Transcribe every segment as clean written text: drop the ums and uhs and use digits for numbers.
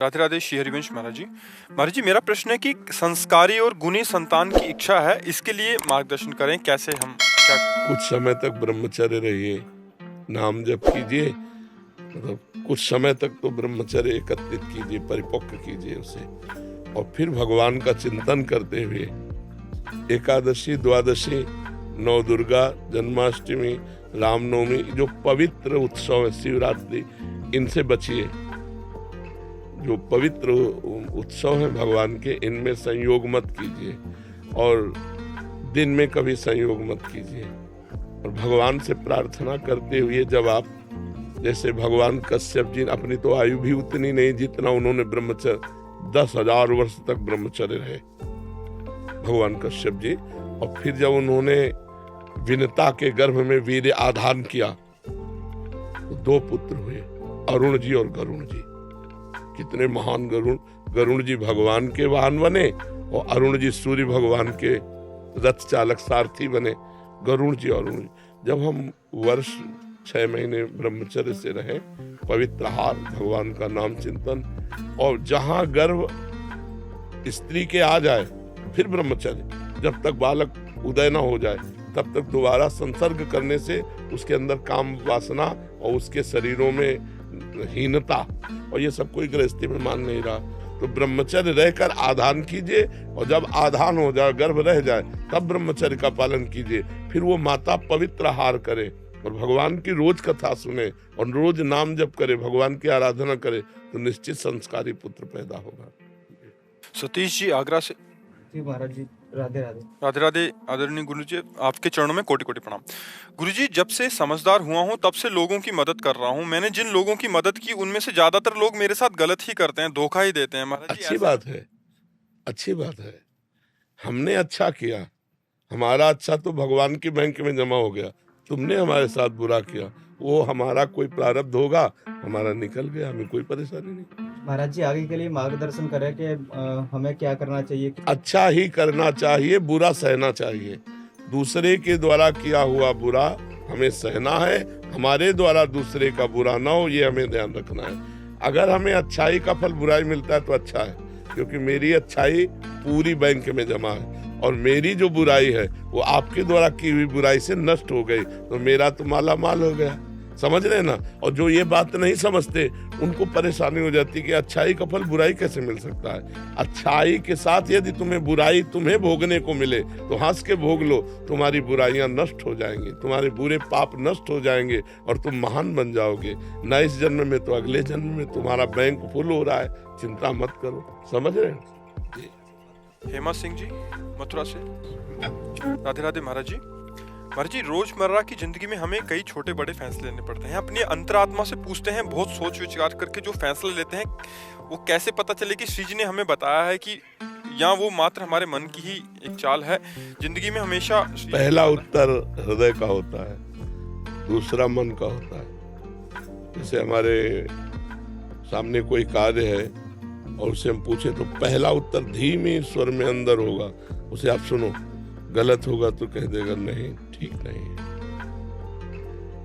राधे राधे श्री हरिवंश महाराज जी। महाराज जी, मेरा प्रश्न है कि संस्कारी और गुणी संतान की इच्छा है, इसके लिए मार्गदर्शन करें, कैसे हम क्या। कुछ समय तक ब्रह्मचर्य रहिए, नाम जप कीजिए, मतलब कुछ समय तक तो ब्रह्मचर्य एकत्रित कीजिए, परिपक्व कीजिए उसे, और फिर भगवान का चिंतन करते हुए एकादशी, द्वादशी, नौ दुर्गा, जन्माष्टमी, रामनवमी, जो पवित्र उत्सव है, शिवरात्रि, इनसे बचिए। जो पवित्र उत्सव है भगवान के, इनमें संयोग मत कीजिए, और दिन में कभी संयोग मत कीजिए। और भगवान से प्रार्थना करते हुए, जब आप जैसे भगवान कश्यप जी, अपनी तो आयु भी उतनी नहीं जितना उन्होंने ब्रह्मचर्य 10,000 वर्ष तक ब्रह्मचर्य रहे भगवान कश्यप जी, और फिर जब उन्होंने विनता के गर्भ में वीर्य आधान किया तो 2 पुत्र हुए, अरुण जी और गरुण जी। कितने महान गरुण जी भगवान के वाहन बने, और अरुण जी सूर्य भगवान के रथ चालक सारथी बने। गरुण जी और अरुण जी, जब हम वर्ष 6 महीने ब्रह्मचर्य से रहे, पवित्र आहार, भगवान का नाम चिंतन, और जहां गर्भ स्त्री के आ जाए फिर ब्रह्मचर्य, जब तक बालक उदय न हो जाए तब तक दोबारा संसर्ग करने से उसके अंदर काम वासना और उसके शरीरों में हीनता, और ये सब कोई गृहस्थी में मान नहीं रहा। तो ब्रह्मचर्य रहकर आधान कीजिए, और जब आधान हो जाए, गर्भ रह जाए, तब ब्रह्मचर्य का पालन कीजिए। फिर वो माता पवित्र आहार करे और भगवान की रोज कथा सुने और रोज नाम जप करे, भगवान की आराधना करे, तो निश्चित संस्कारी पुत्र पैदा होगा। सतीश जी आगरा से। जी महाराज जी, राधे राधे। राधे राधे आदरणीय गुरु जी, आपके चरणों में कोटि कोटि प्रणाम। गुरु जी, जब से समझदार हुआ हूँ तब से लोगों की मदद कर रहा हूँ। मैंने जिन लोगों की मदद की उनमें से ज्यादातर लोग मेरे साथ गलत ही करते हैं, धोखा ही देते हैं। महाराज जी, अच्छी बात है, अच्छी बात है। हमने अच्छा किया, हमारा अच्छा तो भगवान की बैंक में जमा हो गया। तुमने हमारे साथ बुरा किया, वो हमारा कोई प्रारब्ध होगा, हमारा निकल गया, हमें कोई परेशानी नहीं। महाराज जी, आगे के लिए मार्गदर्शन करें कि हमें क्या करना चाहिए। अच्छा ही करना चाहिए, बुरा सहना चाहिए। दूसरे के द्वारा किया हुआ बुरा हमें सहना है, हमारे द्वारा दूसरे का बुरा ना हो, ये हमें ध्यान रखना है। अगर हमें अच्छाई का फल बुराई मिलता है तो अच्छा है, क्योंकि मेरी अच्छाई पूरी बैंक में जमा है, और मेरी जो बुराई है वो आपके द्वारा की हुई बुराई से नष्ट हो गई, तो मेरा तो माला माल हो गया। समझ रहे ना? और जो ये बात नहीं समझते उनको परेशानी हो जाती कि अच्छाई का फल बुराई कैसे मिल सकता है। अच्छाई के साथ यदि तुम्हें बुराई तुम्हें भोगने को मिले तो हंस के भोग लो, तुम्हारी बुराइयां नष्ट हो जाएंगी, तुम्हारे बुरे पाप नष्ट हो जाएंगे और तुम महान बन जाओगे। न इस जन्म में तो अगले जन्म में तुम्हारा बैंक फुल हो रहा है, चिंता मत करो। समझ रहे हैं? हेमा सिंह जी मथुरा से। राधे राधे महाराज जी। महाराज जी, रोजमर्रा की जिंदगी में हमें कई छोटे बड़े फैसले लेने पड़ते हैं। अपनी अंतरात्मा से पूछते हैं, बहुत सोच विचार करके जो फैसले लेते हैं वो कैसे पता चले कि श्री जी ने हमें बताया है कि या वो मात्र हमारे मन की ही एक चाल है। जिंदगी में हमेशा पहला उत्तर हृदय का होता है, दूसरा मन का होता है। जैसे हमारे सामने कोई कार्य है और उसे हम पूछे तो पहला उत्तर धीमे स्वर में अंदर होगा, उसे आप सुनो। गलत होगा तो कह देगा नहीं, ठीक नहीं है।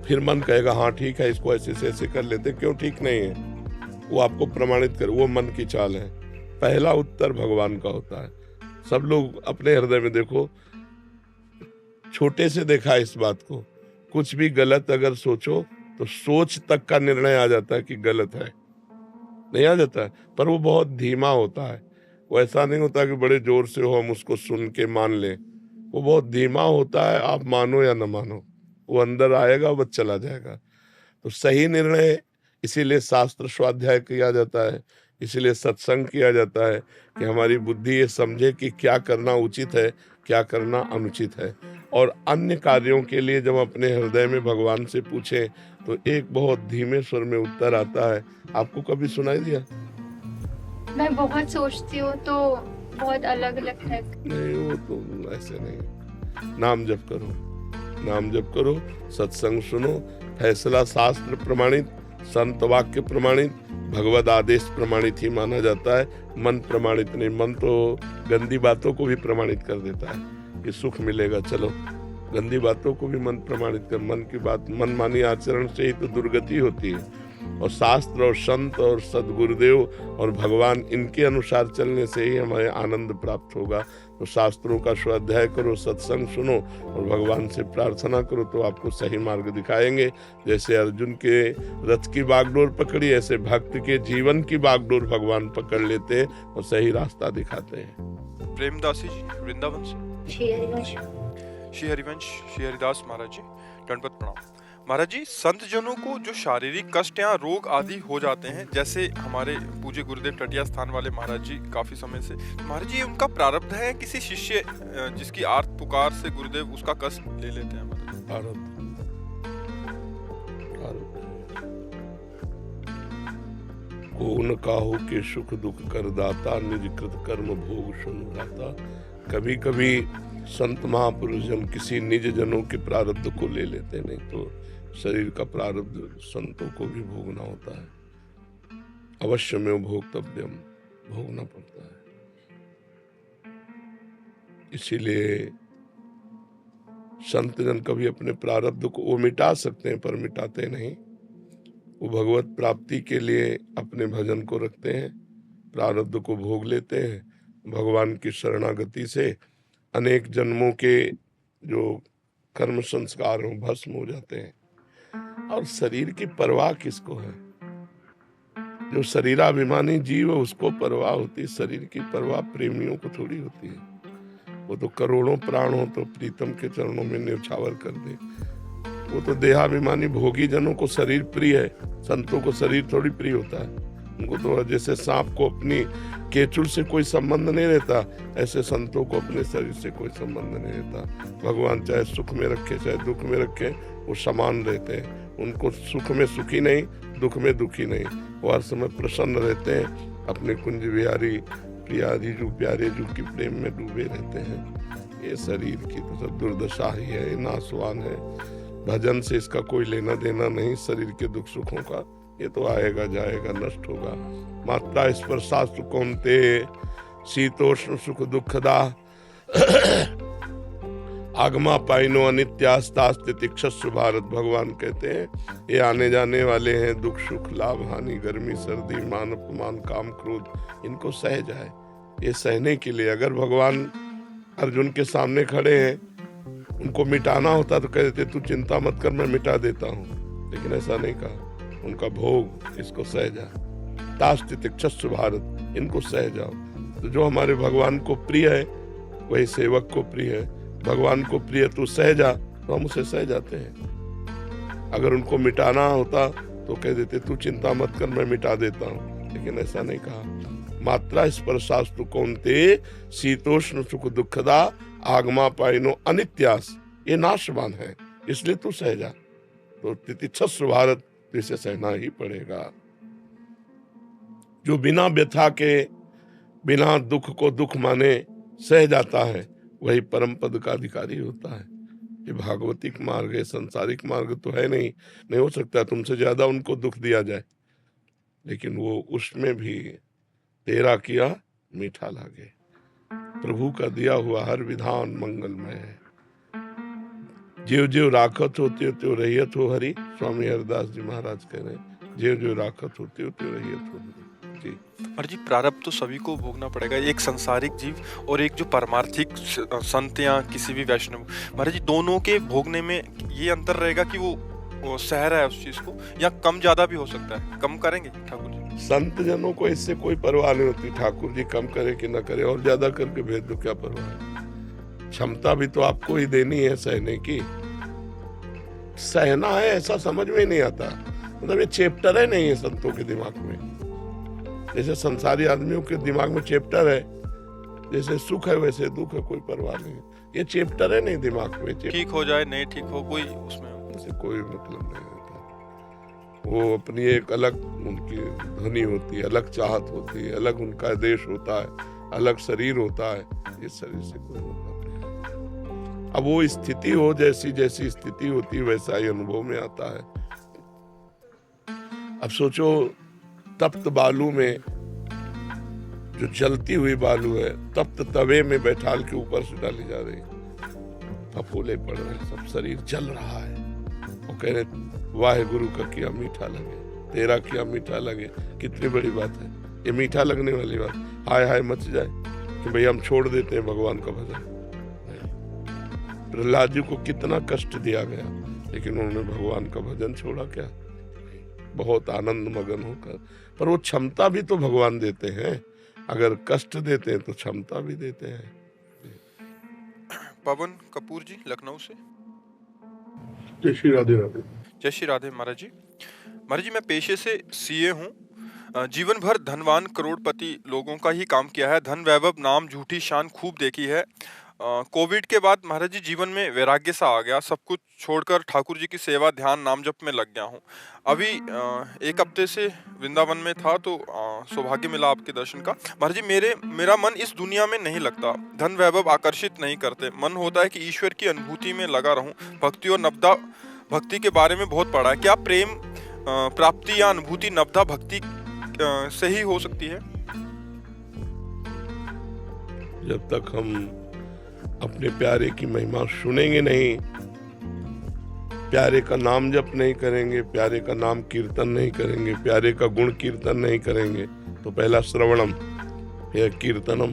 फिर मन कहेगा हाँ ठीक है, इसको ऐसे से ऐसे कर लेते, क्यों ठीक नहीं है, वो आपको प्रमाणित कर, वो मन की चाल है। पहला उत्तर भगवान का होता है। सब लोग अपने हृदय में देखो, छोटे से देखा इस बात को, कुछ भी गलत अगर सोचो तो सोच तक का निर्णय आ जाता है कि गलत है, नहीं आ जाता है, पर वो बहुत धीमा होता है। वो ऐसा नहीं होता कि बड़े जोर से हो हम उसको सुन के मान लें, वो बहुत धीमा होता है। आप मानो या न मानो, वो अंदर आएगा, वो चला जाएगा। तो सही निर्णय, इसीलिए शास्त्र स्वाध्याय किया जाता है, इसीलिए सत्संग किया जाता है कि हमारी बुद्धि ये समझे कि क्या करना उचित है, क्या करना अनुचित है। और अन्य कार्यों के लिए जब अपने हृदय में भगवान से पूछें तो एक बहुत धीमे स्वर में उत्तर आता है। आपको कभी सुनाई दिया? मैं बहुत सोचती हूँ तो बहुत अलग अलग है। नहीं, वो तो ऐसे नहीं। नाम जप करो, नाम जप करो, सत्संग सुनो, फैसला शास्त्र प्रमाणित, संत वाक्य प्रमाणित, भगवद आदेश प्रमाणित ही माना जाता है। मन प्रमाणित नहीं। मन तो गंदी बातों को भी प्रमाणित कर देता है कि सुख मिलेगा, चलो गंदी बातों को भी मन प्रमाणित कर। मन की बात, मन मानी आचरण से ही तो दुर्गति होती है। और शास्त्र और संत और सदगुरुदेव और भगवान इनके अनुसार चलने से ही हमें आनंद प्राप्त होगा। तो शास्त्रों का स्वाध्याय करो, सत्संग सुनो और भगवान से प्रार्थना करो तो आपको सही मार्ग दिखाएंगे। जैसे अर्जुन के रथ की बागडोर पकड़ी, ऐसे भक्त के जीवन की बागडोर भगवान पकड़ लेते हैं और सही रास्ता दिखाते हैं। प्रेमदासी जी वृंदावन से। श्री हरिवंश। श्री हरिवंश, श्री हरिदास महाराज जी, दंडवत प्रणाम। महाराज जी, संत जनों को जो शारीरिक कष्ट या रोग आदि हो जाते हैं, जैसे हमारे पूज्य गुरुदेव टटिया स्थान वाले महाराज जी काफी समय से, महाराज जी उनका प्रारब्ध है किसी शिष्य जिसकी आर्त पुकार से गुरुदेव उसका कष्ट ले लेते हैं? को न काहू के सुख दुख कर दाता, निज कृत कर्म भोग सुन दाता। कभी कभी संत महापुरुष जन किसी निज जनों के प्रारब्ध को ले लेते, नहीं तो शरीर का प्रारब्ध संतों को भी भोगना होता है। अवश्य में भोक्तव्यम, भोगना पड़ता है। इसीलिए संत जन कभी अपने प्रारब्ध को वो मिटा सकते हैं पर मिटाते नहीं। वो भगवत प्राप्ति के लिए अपने भजन को रखते हैं, प्रारब्ध को भोग लेते हैं। भगवान की शरणागति से अनेक जन्मों के जो कर्म संस्कार हो भस्म हो जाते हैं। और शरीर की परवाह किसको है? जो शरीराभिमानी जीव है उसको परवाह होती है। शरीर की परवाह प्रेमियों को थोड़ी होती है। वो तो करोड़ों प्राण हो तो प्रीतम के चरणों में न्यौछावर कर दे। वो तो देहाभिमानी भोगी जनों को शरीर प्रिय है, संतों को शरीर थोड़ी प्रिय होता है। उनको तो जैसे सांप को अपनी केचुल से कोई संबंध नहीं रहता, ऐसे संतों को अपने शरीर से कोई संबंध नहीं रहता। भगवान चाहे सुख में रखे चाहे दुख में रखे, वो समान रहते हैं। उनको सुख में सुखी नहीं, दुख में दुखी नहीं, वो हर समय प्रसन्न रहते हैं। अपने कुंज बिहारी प्रियारी जो प्यारे जो की प्रेम में डूबे रहते हैं। ये शरीर की तो सब दुर्दशा ही है, ये नासवान है। भजन से इसका कोई लेना देना नहीं। शरीर के दुख सुखों का ये तो आएगा जाएगा, नष्ट होगा। मात्रा स्पर्शास्तु कौन्ते शीतोष्ण सुख दुखदा आगमा पाइनो अनित्यास्तास्ति तिक्षस्व भारत। भगवान कहते हैं ये आने जाने वाले हैं, दुख सुख लाभ हानि गर्मी सर्दी मान अपमान काम क्रोध, इनको सह जाए। ये सहने के लिए अगर भगवान अर्जुन के सामने खड़े हैं, उनको मिटाना होता तो कह देते तू चिंता मत कर मैं मिटा देता हूँ, लेकिन ऐसा नहीं कहा। उनका भोग इसको सह जा, तास्ति तिक्षस्व भारत, इनको सह जाओ। तो जो हमारे भगवान को प्रिय है वही सेवक को प्रिय है। भगवान को प्रिय तू सह जा, तो हम उसे सह जाते हैं। अगर उनको मिटाना होता तो कह देते तू चिंता मत कर मैं मिटा देता हूँ, लेकिन ऐसा नहीं कहा। मात्रा स्पर्शास्तु कौन्ते शीतोष्ण सुख दुखदा आगमा पाइनो अनित्यास, ये नाशवान है, इसलिए तू सह जा। तो तितिक्षस्व भारत, तो इसे सहना ही पड़ेगा। जो बिना व्यथा के बिना दुख को दुख माने सह जाता है वही परम पद का अधिकारी होता है। ये भागवतिक मार्ग है, संसारिक मार्ग तो है नहीं हो सकता तुमसे ज्यादा उनको दुख दिया जाए, लेकिन वो उसमें भी तेरा किया मीठा लागे। प्रभु का दिया हुआ हर विधान मंगलमय है। ज्यों ज्यों राखत होती हो त्यों रहियत हो हरि। स्वामी हरिदास जी महाराज कह रहे हैं ज्यों ज्यों राखत होती हो त्यों रहियत हो हरि। जी और जी प्रारब्ध तो सभी को भोगना पड़ेगा, एक संसारिक जीव और एक जो परमार्थिक संत या किसी भी वैष्णव। महाराज जी दोनों के भोगने में ये अंतर रहेगा कि वो सह रहा है उस चीज को, या कम ज्यादा भी हो सकता है। कम करेंगे ठाकुर जी? संत जनों को इससे कोई परवाह नहीं होती, ठाकुर जी कम करे कि न करे, और ज्यादा करके भेज दो, क्या परवाह है। क्षमता भी तो आपको ही देनी है सहने की। सहना है ऐसा समझ में नहीं आता, मतलब ये चैप्टर है नहीं है संतों के दिमाग में। जैसे संसारी आदमियों के दिमाग में चैप्टर है, जैसे सुख है वैसे दुख है, कोई परवाह नहीं। ये चैप्टर है नहीं दिमाग में। ठीक हो जाए नहीं ठीक हो, कोई उसमें कोई मतलब नहीं होता। वो अपनी एक अलग उनकी ध्वनि होती है, अलग चाहत होती है, अलग उनका देश होता है, अलग शरीर होता है। इस शरीर से कोई मतलब नहीं। अब वो स्थिति हो, जैसी जैसी स्थिति होती है वैसा ही अनुभव में आता है। अब सोचो तप्त बालू में, जो जलती हुई बालू है, तप्त तवे में बैठाल के ऊपर से डाली जा रही, फफोले पड़ रहे, सब शरीर जल रहा है, वो कह रहे वाहे गुरु का किया मीठा लगे। तेरा क्या मीठा लगे, कितनी बड़ी बात है ये, मीठा लगने वाली बात। हाय हाय मच जाए कि भाई हम छोड़ देते हैं भगवान का भजन। प्रहलाद जी को कितना कष्ट दिया गया, लेकिन उन्होंने भगवान का भजन छोड़ा क्या? बहुत आनंद मगन होकर। पर वो क्षमता भी तो भगवान देते हैं, अगर कष्ट देते हैं तो क्षमता भी देते हैं। पवन कपूर जी लखनऊ से। जय श्री राधे राधे। जय श्री राधे महाराज जी। महाराज जी, मैं पेशे से सीए हूँ। जीवन भर धनवान करोड़पति लोगों का ही काम किया है, धन वैभव नाम झूठी शान खूब देखी है। कोविड के बाद महाराज जी जीवन में वैराग्य सा आ गया, सब कुछ छोड़कर ठाकुर जी की सेवा ध्यान नाम जप में लग गया हूँ। अभी 1 हफ्ते से वृंदावन में था तो सौभाग्य मिला आपके दर्शन का। महाराज जी मेरा मन इस दुनिया में नहीं लगता, धन वैभव आकर्षित नहीं करते, मन होता है कि ईश्वर की अनुभूति में लगा रहूं। भक्ति और नवदा भक्ति के बारे में बहुत पढ़ा है, क्या प्रेम प्राप्ति या अनुभूति नवदा भक्ति से ही हो सकती है? जब तक हम अपने प्यारे की महिमा सुनेंगे नहीं, प्यारे का नाम जप नहीं करेंगे, प्यारे का नाम कीर्तन नहीं करेंगे, प्यारे का गुण कीर्तन नहीं करेंगे, तो पहला श्रवणम फिर कीर्तनम,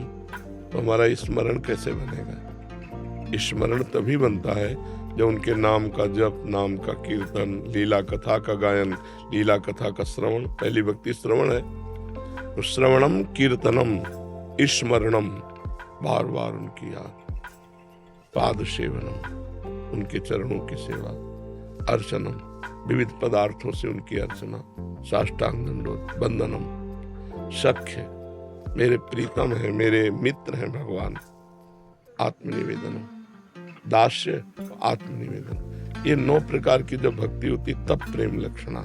तो हमारा स्मरण कैसे बनेगा? स्मरण तभी बनता है जब उनके नाम का जप, नाम का कीर्तन, लीला कथा का गायन, लीला कथा का श्रवण, पहली भक्ति श्रवण है। तो श्रवणम कीर्तनम स्मरणम, बार बार उनकी याद, पाद सेवनम, उनके चरणों की सेवा, अर्चनम, विविध पदार्थों से उनकी अर्चना, साष्टांग दंडोत, वंदनम, सख्य, मेरे प्रीतम है, मेरे मित्र हैं भगवान, आत्मनिवेदनम, दास्य, आत्मनिवेदन। ये 9 प्रकार की जब भक्ति होती तब प्रेम लक्षणा।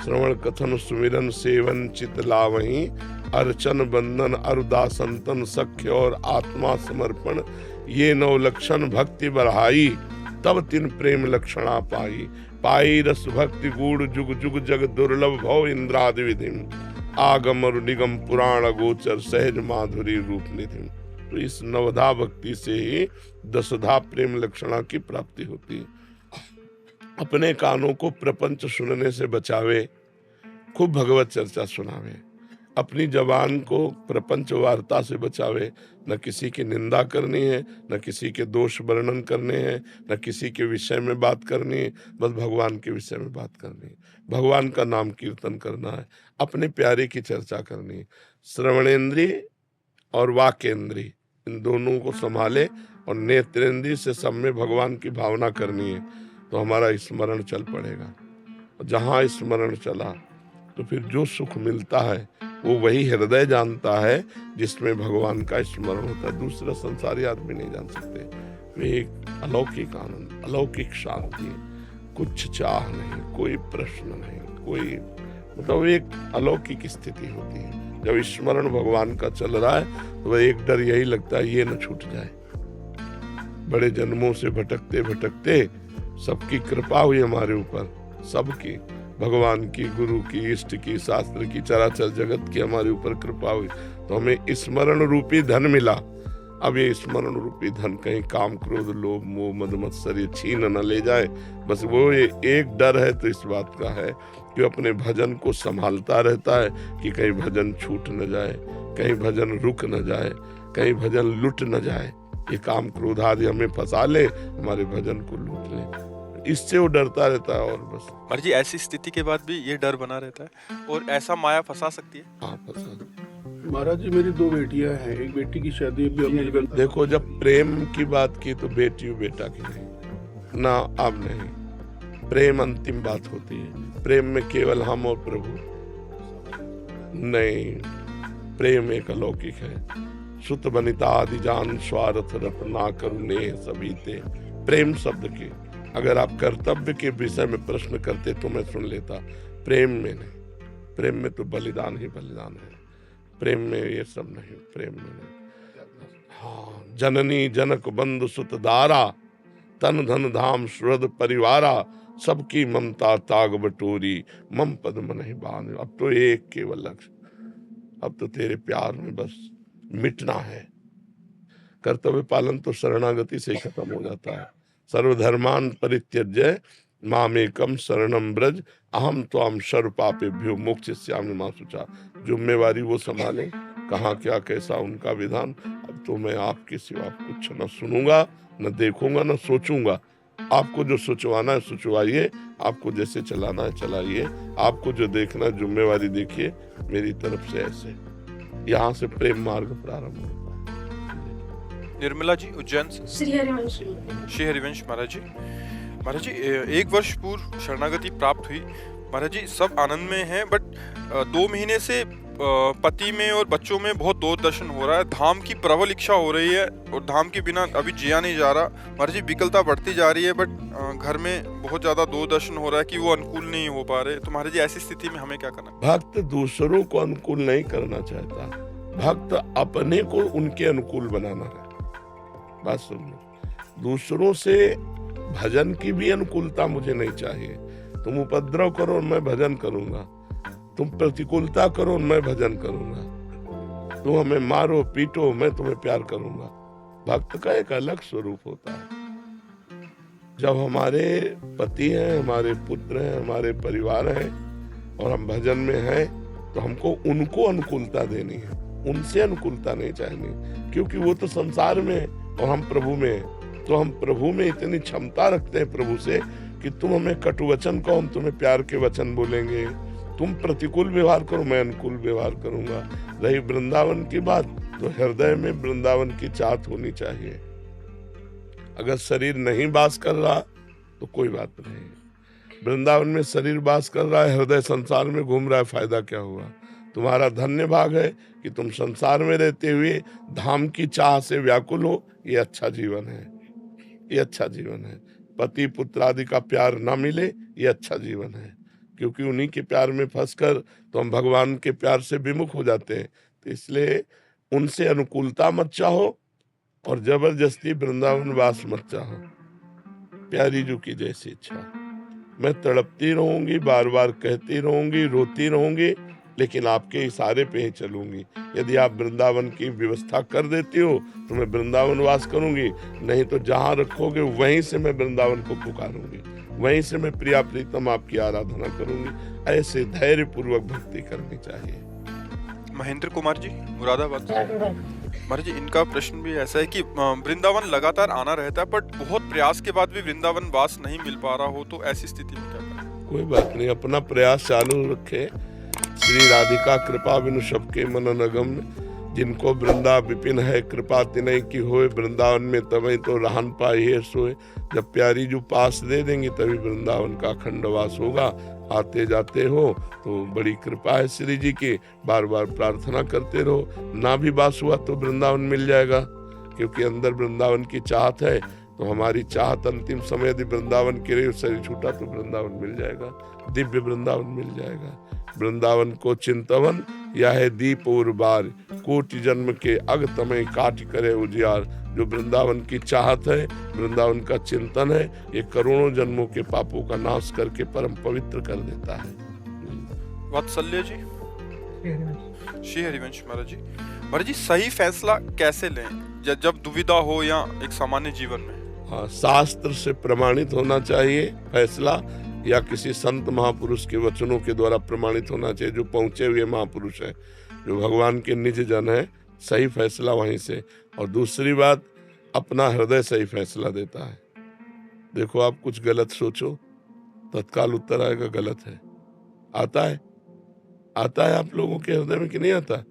श्रवण कथन सुमिरन सेवन चित लावहीं, अर्चन बंदन अरुदासंतन सख्य और आत्मा समर्पण, ये 9 लक्षण भक्ति बढ़ाई, तब 3 प्रेम लक्षणा पाई। पाई रस भक्ति गूढ़ जुग जुग जग दुर्लभ भव इंद्रादि विधिम, आगम और निगम पुराण गोचर सहज माधुरी रूप निधिम। तो इस नवधा भक्ति से ही 10धा प्रेम लक्षणा की प्राप्ति होती है। अपने कानों को प्रपंच सुनने से बचावे, खूब भगवत चर्चा सुनावे, अपनी जबान को प्रपंच वार्ता से बचावे, न किसी की निंदा करनी है, न किसी के दोष वर्णन करने हैं, न किसी के विषय में बात करनी है, बस भगवान के विषय में बात करनी है, भगवान का नाम कीर्तन करना है, अपने प्यारे की चर्चा करनी है। श्रवणेंद्रिय और वाकेंद्रिय इन दोनों को संभाले और नेत्रेंद्रिय से सब में भगवान की भावना करनी है, तो हमारा स्मरण चल पड़ेगा। जहाँ स्मरण चला तो फिर जो सुख मिलता है वो वही हृदय जानता है जिसमें भगवान का स्मरण होता है, दूसरा संसारी आदमी नहीं जान सकते। वे एक अलौकिक आनंद, अलौकिक शांति, कुछ चाह नहीं, कोई प्रश्न नहीं, कोई मतलब एक अलौकिक स्थिति होती है। जब स्मरण भगवान का चल रहा है तो एक डर यही लगता है ये न छूट जाए। बड़े जन्मों से भटकते भटकते सबकी कृपा हुई हमारे ऊपर, सबकी, भगवान की, गुरु की, इष्ट की, शास्त्र की, चराचर जगत की हमारे ऊपर कृपा हुई, तो हमें स्मरण रूपी धन मिला। अब ये स्मरण रूपी धन कहीं काम क्रोध लोभ मोह मद मत्सर छीन न ले जाए, बस वो ये एक डर है तो इस बात का है कि अपने भजन को संभालता रहता है कि कहीं भजन छूट न जाए, कहीं भजन रुक न जाए, कहीं भजन लुट न जाए, ये काम क्रोध आदि हमें फंसा ले, हमारे भजन को लूट ले, इससे वो डरता रहता है। और बस महाराज जी ऐसी स्थिति के बाद भी ये डर बना रहता है और ऐसा माया फंसा सकती है? हाँ, फंसा। महाराज जी मेरी 2 बेटियां हैं, एक बेटी की शादी अभी अपने जगह। देखो, जब प्रेम की बात की तो बेटी बेटा की नहीं ना, अब नहीं, प्रेम अंतिम बात होती है। प्रेम में केवल हम और प्रभु नहीं, प्रेम एक अलौकिक है। सुत बनिता आदि जान स्वार्थ रत्ना करुणे सभी ते। प्रेम शब्द के अगर आप कर्तव्य के विषय में प्रश्न करते तो मैं सुन लेता, प्रेम में नहीं। प्रेम में तो बलिदान ही बलिदान है, प्रेम में ये सब नहीं, प्रेम में नहीं। हाँ, जननी जनक बंधु सुत दारा, तन धन धाम सुहृद परिवारा, सबकी ममता ताग बटोरी, मम पद मन ही बांध। अब तो एक केवल लक्ष्य, अब तो तेरे प्यार में बस मिटना है। कर्तव्य पालन तो शरणागति से ही खत्म हो जाता है। सर्वधर्मान परित्यज्य मामेकम शरणम ब्रज अहम त्वाम सर्वपापेभ्यो मोक्षयिष्यामि मा शुचा। जिम्मेवारी वो संभालें, कहाँ क्या कैसा उनका विधान। अब तो मैं आपके सिवा कुछ न सुनूंगा, न देखूंगा, न सोचूंगा। आपको जो सोचवाना है सोचवाइए, आपको जैसे चलाना है चलाइए, आपको जो देखना है जिम्मेवारी देखिए। मेरी तरफ से ऐसे यहाँ से प्रेम मार्ग प्रारंभ होता है। निर्मला जी उज्जैन से। श्री हरिवंश। श्री हरिवंश महाराज जी। महाराज जी 1 वर्ष पूर्व शरणागति प्राप्त हुई। महाराज जी सब आनंद में हैं, बट 2 महीने से पति में और बच्चों में बहुत दूरदर्शन हो रहा है। धाम की प्रबल इच्छा हो रही है और धाम के बिना अभी जिया नहीं जा रहा। महाराज जी विकलता बढ़ती जा रही है, बट घर में बहुत ज्यादा दूरदर्शन हो रहा है कि वो अनुकूल नहीं हो पा रहे। तो महाराज जी ऐसी स्थिति में हमें क्या करना? भक्त दूसरों को अनुकूल नहीं करना चाहता, भक्त अपने को उनके अनुकूल बनाना है। बात सुनो, दूसरों से भजन की भी अनुकूलता मुझे नहीं चाहिए। तुम उपद्रव करो मैं भजन करूंगा, तुम प्रतिकूलता करो मैं भजन करूंगा, तुम हमें मारो पीटो मैं तुम्हें प्यार करूंगा। भक्त का एक अलग स्वरूप होता है। जब हमारे पति हैं, हमारे पुत्र हैं, हमारे परिवार हैं और हम भजन में हैं, तो हमको उनको अनुकूलता देनी है, उनसे अनुकूलता नहीं चाहिए, क्योंकि वो तो संसार में है और हम प्रभु में हैं। तो हम प्रभु में इतनी क्षमता रखते हैं प्रभु से कि तुम हमें कटु वचन कहो, हम तुम्हें प्यार के वचन बोलेंगे। तुम प्रतिकूल व्यवहार करो, मैं अनुकूल व्यवहार करूंगा। रही वृंदावन की बात, तो हृदय में वृंदावन की चाहत होनी चाहिए। अगर शरीर नहीं वास कर रहा तो कोई बात नहीं। वृंदावन में शरीर वास कर रहा है, हृदय संसार में घूम रहा है, फायदा क्या हुआ? तुम्हारा धन्य भाग है कि तुम संसार में रहते हुए धाम की चाह से व्याकुल हो। ये अच्छा जीवन है, ये अच्छा जीवन है। पति पुत्र आदि का प्यार ना मिले, ये अच्छा जीवन है, क्योंकि उन्हीं के प्यार में फंसकर तो हम भगवान के प्यार से विमुख हो जाते हैं। तो इसलिए उनसे अनुकूलता मत चाहो और जबरदस्ती वृंदावन वास मत चाहो। प्यारी जी की जैसी इच्छा। मैं तड़पती रहूंगी, बार बार कहती रहूंगी, रोती रहूंगी, लेकिन आपके इशारे पे ही चलूंगी। यदि आप वृंदावन की व्यवस्था कर देती हो तो मैं वृंदावन वास करूंगी, नहीं तो जहां रखोगे वहीं से मैं वृंदावन को पुकारूंगी, वहीं से मैं प्रिया प्रीतम आपकी आराधना करूंगी। ऐसे धैर्य पूर्वक भक्ति करनी चाहिए। महेंद्र कुमार जी मुरादाबाद से। महाराज जी इनका प्रश्न भी ऐसा है कि वृंदावन लगातार आना रहता है, बट बहुत प्रयास के बाद भी वृंदावन वास नहीं मिल पा रहा हो, तो ऐसी स्थिति में क्या करें? कोई बात नहीं, अपना प्रयास चालू रखे। श्री राधिका कृपा बिनु सबके मन नगम, जिनको वृंदा विपिन है कृपा तिनय की होए, वृंदावन में तबई तो रहन पाई है सोए। जब प्यारी जो पास दे देंगी तभी वृंदावन का अखंड वास होगा। आते जाते हो तो बड़ी कृपा है श्री जी की, बार बार प्रार्थना करते रहो। ना भी वास हुआ तो वृंदावन मिल जाएगा, क्योंकि अंदर वृंदावन की चाहत है। तो हमारी चाहत अंतिम समय यदि वृंदावन के लिए शरीर छूटा तो वृंदावन मिल जाएगा, दिव्य वृंदावन मिल जाएगा। वृंदावन को चिंतवन या है दीप और बार, कोटि जन्म के अग तमय काट करे उजियार। जो वृंदावन की चाहत है, वृंदावन का चिंतन है, ये करोड़ों जन्मों के पापों का नाश करके परम पवित्र कर देता है। वात्सल्य जी। श्री हरिवंश महाराज जी। महाराज जी सही फैसला कैसे लें जब दुविधा हो या एक सामान्य जीवन में? हाँ, शास्त्र से प्रमाणित होना चाहिए फैसला, या किसी संत महापुरुष के वचनों के द्वारा प्रमाणित होना चाहिए, जो पहुंचे हुए महापुरुष हैं, जो भगवान के निज जन है। सही फैसला वहीं से। और दूसरी बात, अपना हृदय सही फैसला देता है। देखो आप कुछ गलत सोचो, तत्काल उत्तर आएगा गलत है। आता है आप लोगों के हृदय में कि नहीं आता?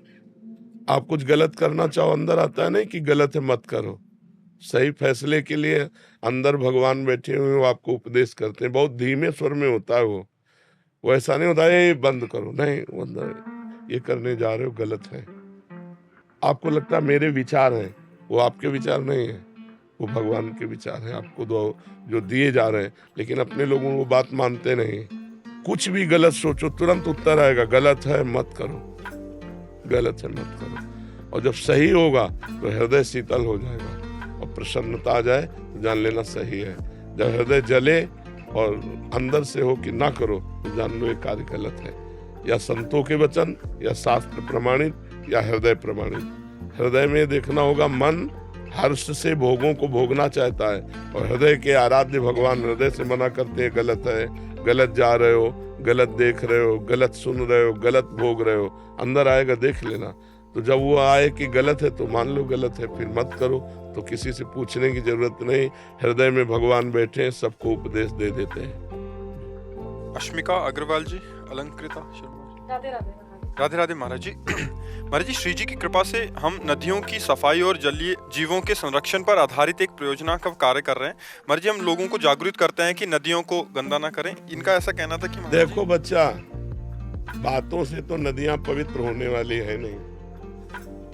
आप कुछ गलत करना चाहो, अंदर आता है नहीं कि गलत है मत करो। सही फैसले के लिए अंदर भगवान बैठे हुए वो आपको उपदेश करते हैं। बहुत धीमे स्वर में होता है वो ऐसा नहीं होता है ये बंद करो, नहीं, वो अंदर ये करने जा रहे हो गलत है। आपको लगता है मेरे विचार हैं, वो आपके विचार नहीं है, वो भगवान के विचार हैं आपको जो दिए जा रहे हैं। लेकिन अपने लोगों वो बात मानते नहीं। कुछ भी गलत सोचो तुरंत उत्तर आएगा गलत है मत करो, गलत है मत करो। और जब सही होगा तो हृदय शीतल हो जाएगा और प्रसन्नता आ जाए तो जान लेना सही है। जब हृदय जले और अंदर से हो कि ना करो तो जान लो ये कार्य गलत है। या संतों के वचन, या शास्त्र प्रमाणित, या हृदय प्रमाणित। हृदय में देखना होगा मन हर्ष से भोगों को भोगना चाहता है, और हृदय के आराध्य भगवान हृदय से मना करते हैं गलत है, गलत जा रहे हो, गलत देख रहे हो, गलत सुन रहे हो, गलत भोग रहे हो, अंदर आएगा देख लेना। तो जब वो आए कि गलत है तो मान लो गलत है, फिर मत करो। तो किसी से पूछने की जरूरत नहीं, हृदय में भगवान बैठे हैं, सबको उपदेश दे देते हैं। अश्मिका अग्रवाल जी, अलंकृता शर्मा जी। राधे राधे। राधे राधे महाराज जी। महाराज जी, श्री जी की कृपा से हम नदियों की सफाई और जलीय जीवों के संरक्षण पर आधारित एक परियोजना का कार्य कर रहे हैं। महाराज जी, हम लोगों को जागरूक करते हैं कि नदियों को गंदा ना करें। इनका ऐसा कहना था कि महाराज जी, देखो बच्चा, बातों से तो नदियां पवित्र होने वाली है नहीं।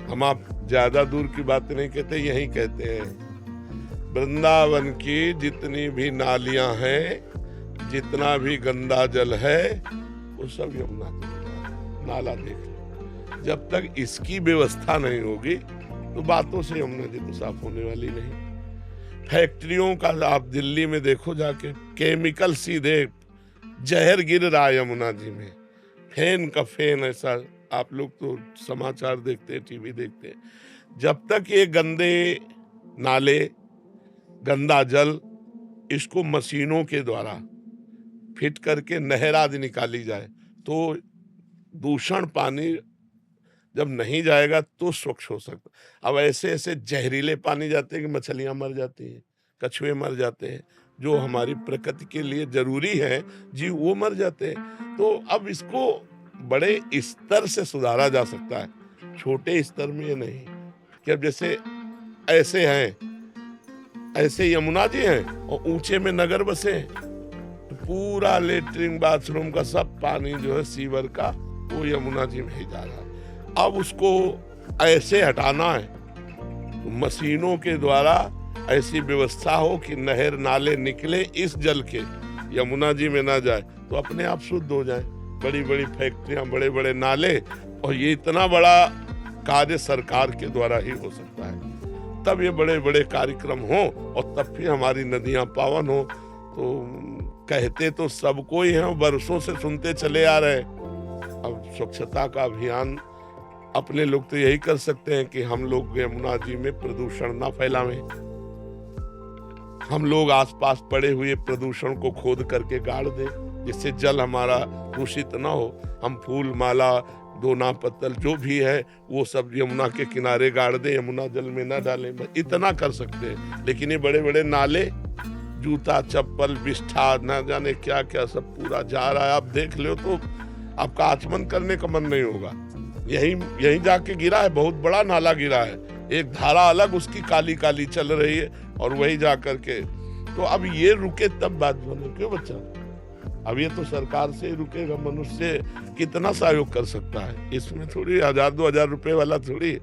हम आप ज्यादा दूर की बात नहीं कहते, यही कहते हैं वृंदावन की जितनी भी नालियां हैं, जितना भी गंदा जल है, वो सब यमुना नाला देख लो। जब तक इसकी व्यवस्था नहीं होगी तो बातों से यमुना जी तो साफ होने वाली नहीं। फैक्ट्रियों का आप दिल्ली में देखो जाके, केमिकल सीधे जहर गिर रहा है यमुना जी में, फेन का फेन। ऐसा आप लोग तो समाचार देखते हैं, टीवी देखते हैं। जब तक ये गंदे नाले, गंदा जल, इसको मशीनों के द्वारा फिट करके नहर आदि निकाली जाए तो दूषण पानी जब नहीं जाएगा तो स्वच्छ हो सकता। अब ऐसे ऐसे जहरीले पानी जाते हैं कि मछलियां मर जाती हैं, कछुए मर जाते हैं, जो हमारी प्रकृति के लिए जरूरी है जी, वो मर जाते हैं। तो अब इसको बड़े स्तर से सुधारा जा सकता है, छोटे स्तर में नहीं कि अब जैसे ऐसे हैं, ऐसे यमुना जी हैं और ऊंचे में नगर बसे हैं, तो पूरा लेटरिन बाथरूम का सब पानी जो है सीवर का, वो यमुना जी में ही जा रहा है। अब उसको ऐसे हटाना है तो मशीनों के द्वारा ऐसी व्यवस्था हो कि नहर नाले निकले इस जल के, यमुना जी में ना जाए, तो अपने आप शुद्ध हो जाए। बड़ी बड़ी फैक्ट्रियां, बड़े बड़े नाले, और ये इतना बड़ा कार्य सरकार के द्वारा ही हो सकता है। तब ये बड़े बड़े कार्यक्रम हो और तब फिर हमारी नदियां पावन हो। तो कहते तो सबको ही हैं, वर्षों से सुनते चले आ रहे हैं। अब स्वच्छता का अभियान अपने लोग तो यही कर सकते हैं कि हम लोग यमुना जी में प्रदूषण ना फैलावें। हम लोग आसपास पड़े हुए प्रदूषण को खोद करके गाड़ दें, जिससे जल हमारा दूषित ना हो। हम फूल माला, दोना पत्तल जो भी है वो सब यमुना के किनारे गाड़ दें, यमुना जल में ना डालें। इतना कर सकते हैं। लेकिन ये बड़े बड़े नाले, जूता चप्पल बिष्ठा ना जाने क्या क्या सब पूरा जा रहा है, आप देख लो तो आपका आचमन करने का मन नहीं होगा। यही जाके गिरा है, बहुत बड़ा नाला गिरा है, एक धारा अलग उसकी काली काली चल रही है और वही जा करके। तो अब ये रुके तब बात बने, क्यों बच्चा? अब ये तो सरकार से ही रुकेगा। मनुष्य कितना सहयोग कर सकता है इसमें, थोड़ी 1000-2000 रुपए वाला थोड़ी।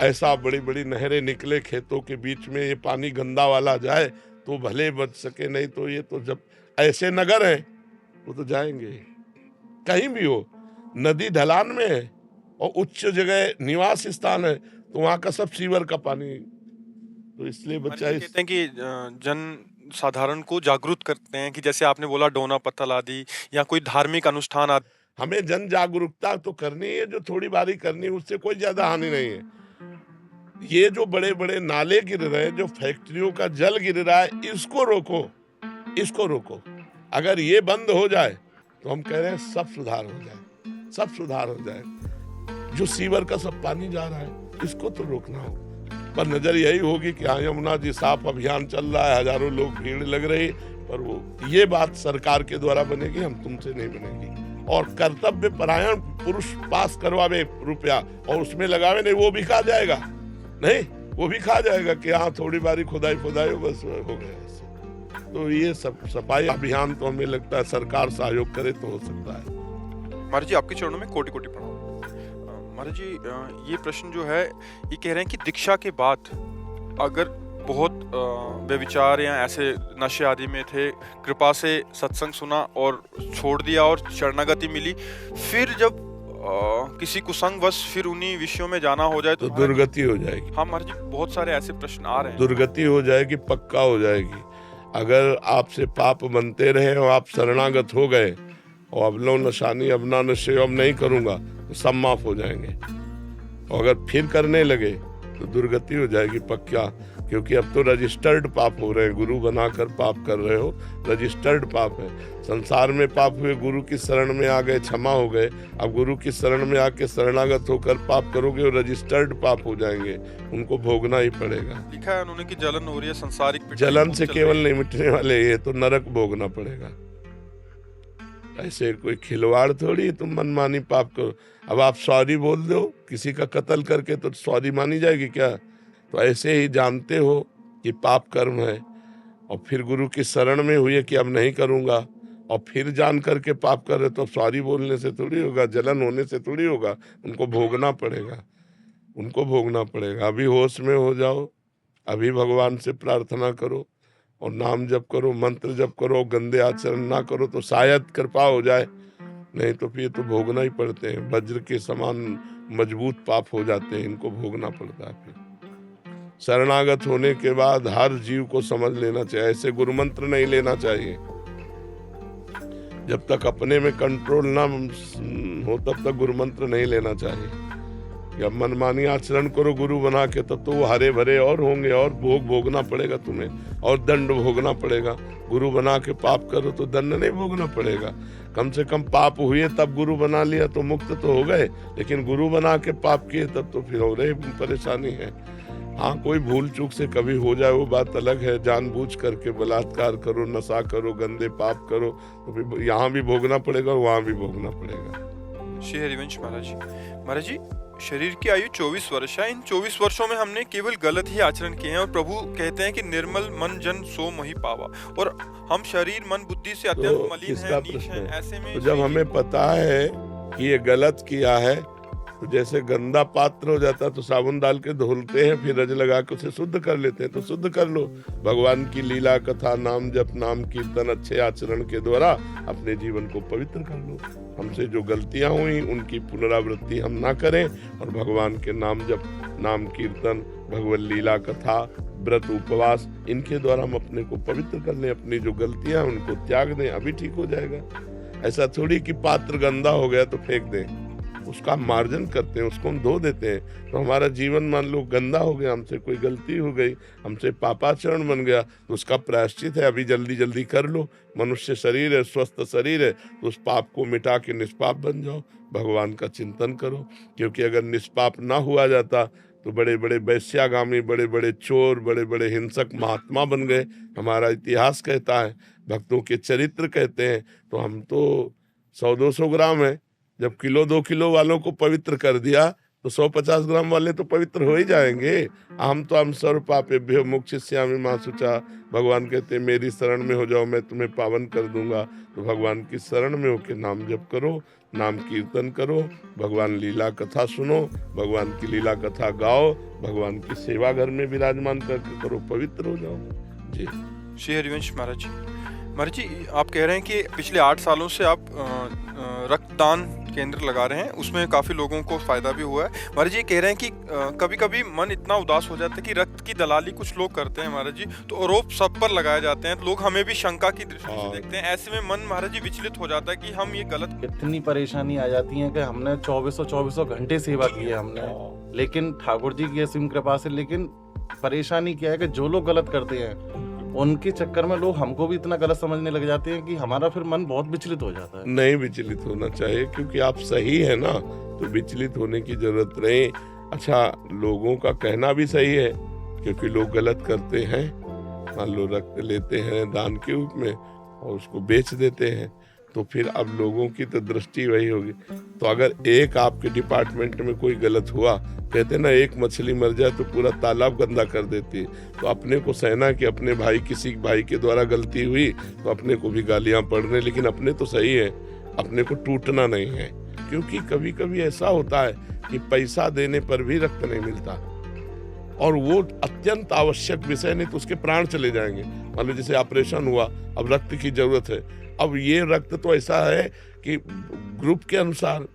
ऐसा बड़ी बड़ी नहरें निकले खेतों के बीच में, ये पानी गंदा वाला जाए तो भले बच सके, नहीं तो ये तो जब ऐसे नगर हैं वो तो जाएंगे। कहीं भी हो, नदी ढलान में है और उच्च जगह निवास स्थान है तो वहां का सब सीवर का पानी। तो इसलिए बच्चा कहते हैं कि जन साधारण को जागरूक करते हैं कि जैसे आपने बोला डोना पत्तल आदि या कोई धार्मिक अनुष्ठान आदि। हमें जन जागरूकता तो करनी है, जो थोड़ी बारी करनी है उससे कोई ज्यादा हानि नहीं है। ये जो बड़े बड़े नाले गिर रहे हैं, जो फैक्ट्रियों का जल गिर रहा है, इसको रोको, इसको रोको। अगर ये बंद हो जाए तो हम कह रहे हैं सब सुधार हो जाए, सब सुधार हो जाए। जो सीवर का सब पानी जा रहा है इसको तो रोकना हो। पर नजर यही होगी कि हाँ यमुना जी साफ अभियान चल रहा है, हजारों लोग भीड़ लग रही, पर वो ये बात सरकार के द्वारा बनेगी, हम तुमसे नहीं बनेगी। और कर्तव्य परायण पुरुष पास करवावे रुपया और उसमें लगावे नहीं, वो भी खा जाएगा, नहीं वो भी खा जाएगा कि हाँ थोड़ी बारी खुदाई हो, बस हो गया। तो ये सब सफाई अभियान तो हमें लगता है सरकार सहयोग करे तो हो सकता है। महाराज जी, आपके चरणों में कोटि कोटि प्रणाम। महाराज जी, ये प्रश्न जो है ये कह रहे हैं कि दीक्षा के बाद अगर बहुत व्यभिचार या ऐसे नशे आदि में थे, कृपा से सत्संग सुना और छोड़ दिया और शरणागति मिली, फिर जब किसी कुसंगवश फिर उन्हीं विषयों में जाना हो जाए तो दुर्गति हो जाएगी। हाँ महाराज जी, बहुत सारे ऐसे प्रश्न आ रहे हैं। दुर्गति हो जाएगी, पक्का हो जाएगी। अगर आपसे पाप बनते रहे और आप शरणागत हो गए और अब लो नशानी अब ना नशे अब नहीं करूंगा, तो सब माफ हो जाएंगे। और अगर फिर करने लगे तो दुर्गति हो जाएगी पक्का। क्योंकि अब तो रजिस्टर्ड पाप हो रहे हैं, गुरु बनाकर पाप कर रहे हो, रजिस्टर्ड पाप है। संसार में पाप हुए, गुरु की शरण में आ गए, क्षमा हो गए। अब गुरु की शरण में आके शरणागत होकर पाप करोगे, वो रजिस्टर्ड पाप हो जाएंगे, उनको भोगना ही पड़ेगा। लिखा है उन्होंने कि जलन हो रही है, संसारिक पिटाई जलन खूब से चल केवल रही नहीं मिटने वाले, ये तो नरक भोगना पड़ेगा। ऐसे कोई खिलवाड़ थोड़ी, तुम मनमानी पाप करो। अब आप सॉरी बोल दो किसी का कत्ल करके, तो सॉरी मानी जाएगी क्या? तो ऐसे ही जानते हो कि पाप कर्म है, और फिर गुरु की शरण में हुई है कि अब नहीं करूँगा, और फिर जान करके पाप कर रहे, तो सॉरी बोलने से थोड़ी होगा, जलन होने से थोड़ी होगा, उनको भोगना पड़ेगा, उनको भोगना पड़ेगा। अभी होश में हो जाओ, अभी भगवान से प्रार्थना करो और नाम जप करो, मंत्र जप करो, गंदे आचरण ना करो, तो शायद कृपा हो जाए, नहीं तो फिर तो भोगना ही पड़ते हैं। वज्र के समान मजबूत पाप हो जाते हैं, इनको भोगना पड़ता है। फिर शरणागत होने के बाद हर जीव को समझ लेना चाहिए, ऐसे गुरु मंत्र नहीं लेना चाहिए। जब तक अपने में कंट्रोल ना हो तब तक गुरु मंत्र नहीं लेना चाहिए। जब मनमानी आचरण करो गुरु बना के, तब तो वो हरे भरे और होंगे, और भोगना पड़ेगा तुम्हें, और दंड भोगना पड़ेगा। गुरु बना के पाप करो तो दंड नहीं भोगना पड़ेगा। कम से कम पाप हुए तब गुरु बना लिया तो मुक्त तो हो गए, लेकिन गुरु बना के पाप किए तब तो फिर हो रही परेशानी है। हाँ, कोई भूल चूक से कभी हो जाए वो बात अलग है, जानबूझ करके बलात्कार करो, नशा करो, गंदे पाप करो, तो फिर यहाँ भी भोगना पड़ेगा और वहाँ भी भोगना पड़ेगा। श्री हरिवंश महाराज जी, महाराज जी, शरीर की आयु 24 वर्ष है। इन 24 वर्षों में हमने केवल गलत ही आचरण किए हैं, और प्रभु कहते हैं कि निर्मल मन जन सो मही पावा, और हम शरीर मन बुद्धि से अत्यंत तो मलिन किसका हैं, नीच प्रश्न हैं। है? ऐसे में तो जब हमें पता है कि ये गलत किया है, तो जैसे गंदा पात्र हो जाता तो साबुन डाल के धुलते हैं, फिर रज लगा के उसे शुद्ध कर लेते हैं, तो शुद्ध कर लो। भगवान की लीला कथा, नाम जप, नाम कीर्तन, अच्छे आचरण के द्वारा अपने जीवन को पवित्र कर लो। हमसे जो गलतियां हुई उनकी पुनरावृत्ति हम ना करें, और भगवान के नाम जप, नाम कीर्तन, भगवत लीला कथा, व्रत, उपवास, इनके द्वारा हम अपने को पवित्र कर लें। अपनी जो गलतियां हैं उनको त्याग दें, अभी ठीक हो जाएगा। ऐसा थोड़ी कि पात्र गंदा हो गया तो फेंक दें, उसका मार्जन करते हैं, उसको हम धो देते हैं। तो हमारा जीवन मान लो गंदा हो गया, हमसे कोई गलती हो गई, हमसे पापाचरण बन गया, तो उसका प्रायश्चित है, अभी जल्दी जल्दी कर लो। मनुष्य शरीर है, स्वस्थ शरीर है, तो उस पाप को मिटा के निष्पाप बन जाओ, भगवान का चिंतन करो। क्योंकि अगर निष्पाप ना हुआ जाता तो बड़े बड़े वैश्यागामी, बड़े बड़े चोर, बड़े बड़े हिंसक महात्मा बन गए। हमारा इतिहास कहता है, भक्तों के चरित्र कहते हैं। तो हम तो 100-200 ग्राम है, जब किलो 2 किलो वालों को पवित्र कर दिया तो 150 ग्राम वाले तो पवित्र हो ही जाएंगे। हम तो हम सर्व पापेभ्यो मोक्षयिष्यामि मा शुचा, भगवान कहते हैं मेरी शरण में हो जाओ, मैं तुम्हें पावन कर दूंगा। तो भगवान की शरण में होकर नाम जप करो, नाम कीर्तन करो, भगवान लीला कथा सुनो, भगवान की लीला कथा गाओ, भगवान की सेवा घर में विराजमान करके करो, पवित्र हो जाओ जी। श्री हरिवंश महाराज जी, महाराज जी, आप कह रहे हैं कि पिछले 8 सालों से आप रक्तदान केंद्र लगा रहे हैं, उसमें काफ़ी लोगों को फ़ायदा भी हुआ है। महाराज जी कह रहे हैं कि कभी कभी मन इतना उदास हो जाता है कि रक्त की दलाली कुछ लोग करते हैं महाराज जी, तो आरोप सब पर लगाए जाते हैं, लोग हमें भी शंका की दृष्टि से देखते हैं। ऐसे में मन महाराज जी विचलित हो जाता है कि हम ये गलत। इतनी परेशानी आ जाती है कि हमने 2400 घंटे सेवा की है हमने, लेकिन ठाकुर जी की असीम कृपा से, लेकिन परेशानी क्या है कि जो लोग गलत करते हैं उनके चक्कर में लोग हमको भी इतना गलत समझने लग जाते हैं कि हमारा फिर मन बहुत विचलित हो जाता है। नहीं विचलित होना चाहिए, क्योंकि आप सही है ना, तो विचलित होने की जरूरत नहीं। अच्छा, लोगों का कहना भी सही है, क्योंकि लोग गलत करते हैं, मान लो रक्त लेते हैं दान के रूप में और उसको बेच देते हैं, तो फिर अब लोगों की तो दृष्टि वही होगी। तो अगर एक आपके डिपार्टमेंट में कोई गलत हुआ, कहते ना एक मछली मर जाए तो पूरा तालाब गंदा कर देती है, तो अपने को सहना कि अपने भाई, किसी भाई के द्वारा गलती हुई तो अपने को भी गालियां पड़ रही, लेकिन अपने तो सही है, अपने को टूटना नहीं है। क्योंकि कभी कभी ऐसा होता है कि पैसा देने पर भी रक्त नहीं मिलता, और वो अत्यंत आवश्यक विषय, नहीं तो उसके प्राण चले जाएंगे। मान लो जैसे ऑपरेशन हुआ, अब रक्त की जरूरत है, अब ये रक्त तो ऐसा है कि ग्रुप के अनुसार,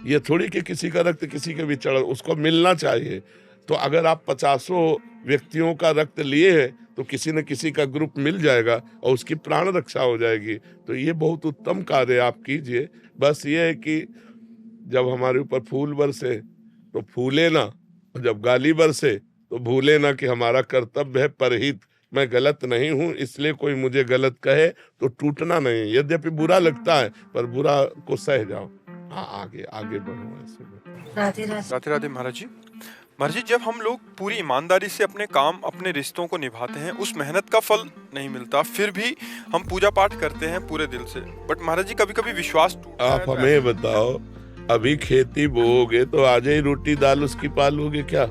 ये थोड़ी कि किसी का रक्त किसी के भी चढ़, उसको मिलना चाहिए। तो अगर आप 50 व्यक्तियों का रक्त लिए हैं तो किसी न किसी का ग्रुप मिल जाएगा और उसकी प्राण रक्षा हो जाएगी। तो ये बहुत उत्तम कार्य आप कीजिए। बस ये है कि जब हमारे ऊपर फूल बरसे तो फूले ना, और जब गाली बरसे तो भूले ना कि हमारा कर्तव्य है परहित। मैं गलत नहीं हूँ, इसलिए कोई मुझे गलत कहे तो टूटना नहीं। यद्यपि बुरा लगता है पर बुरा को सह जाओ। हाँ, आगे आगे बढ़ो ऐसे में। राधे राधे महाराज जी। महाराज जी, जब हम लोग पूरी ईमानदारी से अपने काम, अपने रिश्तों को निभाते हैं, उस मेहनत का फल नहीं मिलता, फिर भी हम पूजा पाठ करते हैं पूरे दिल से, बट महाराज जी कभी कभी विश्वास टूटता है। आप हमें बताओ, अभी खेती बोओगे तो आज ही रोटी दाल उसकी पालोगे क्या?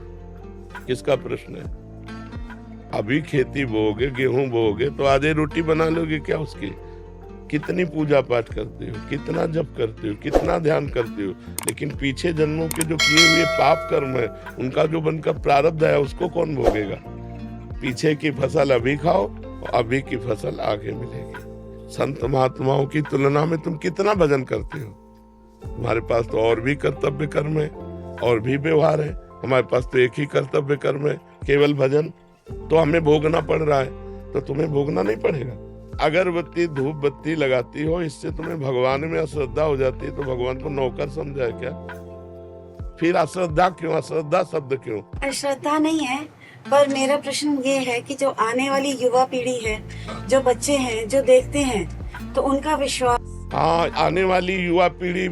किसका प्रश्न है? अभी खेती बोओगे, गेहूं बोओगे तो आज ही रोटी बना लोगे क्या उसकी? कितनी पूजा पाठ करते हो, कितना जप करते हो, कितना ध्यान करते हो, लेकिन पीछे जन्मों के जो किए हुए पाप कर्म है, उनका जो बनकर प्रारब्ध है, उसको कौन भोगेगा? पीछे की फसल अभी खाओ और अभी की फसल आगे मिलेगी। संत महात्माओं की तुलना में तुम कितना भजन करते हो? तुम्हारे पास तो और भी कर्तव्य कर्म है, और भी व्यवहार है। हमारे पास तो एक ही कर्तव्य कर्म है, केवल भजन। तो हमें भोगना पड़ रहा है, तो तुम्हें भोगना नहीं पड़ेगा। अगरबत्ती धूप बत्ती लगाती हो, इससे तुम्हें भगवान में अश्रद्धा हो जाती है, तो भगवान को नौकर समझा है क्या? फिर अश्रद्धा क्यों? अश्रद्धा शब्द क्यों? अश्रद्धा नहीं है, पर मेरा प्रश्न ये है कि जो आने वाली युवा पीढ़ी है, जो बच्चे हैं, जो देखते हैं, तो उनका विश्वास। हाँ, आने वाली युवा पीढ़ी